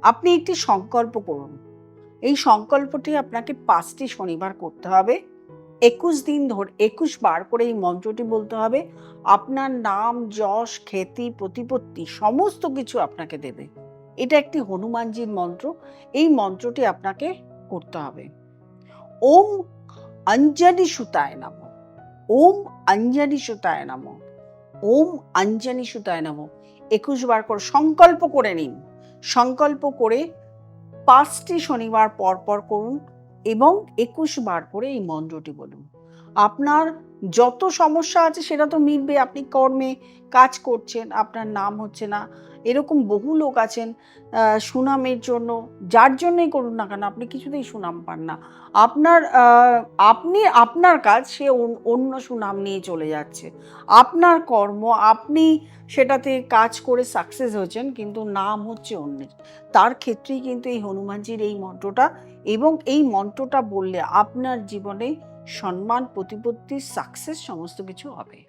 আপনি একটি সংকল্প করুন। এই সংকল্পটি আপনাকে ৫টি শনিবার করতে হবে। ২১ দিন ধরে ২১ বার করে এই মন্ত্রটি বলতে হবে। আপনার নাম, যশ, খ্যাতি, প্রতিপত্তি সমস্ত কিছু আপনাকে দেবে। এটা একটি হনুমানজির মন্ত্র। এই মন্ত্রটি আপনাকে করতে হবে। ওম অঞ্জনি সুতায় নমঃ। ওম অঞ্জনি সুতায় নমঃ। ওম অঞ্জনি সুতায় নমঃ। ২১ বার করে সংকল্প করে নিন। সংকল্প করে ৫টি শনিবার পর করুন এবং ২১ বার করে এই মন্ত্রটি বলুন। আপনার যত সমস্যা আছে সেটা তো মিটবে। আপনি কর্মে কাজ করছেন, আপনার নাম হচ্ছে না। এরকম বহু লোক আছেন সুনামের জন্য, যার জন্যই করুন না কেন আপনি কিছুতেই সুনাম পান না। আপনি আপনার কাজ, সে অন্য সুনাম নিয়ে চলে যাচ্ছে। আপনার কর্ম, আপনি সেটাতে কাজ করে সাকসেস হয়েছেন, কিন্তু নাম হচ্ছে অন্যের। তার ক্ষেত্রেই কিন্তু এই হনুমানজির এই মন্ত্রটা, এবং এই মন্ত্রটা বললে আপনার জীবনে সম্মান, প্রতিপত্তি, সাকসেস সমস্ত কিছু হবে।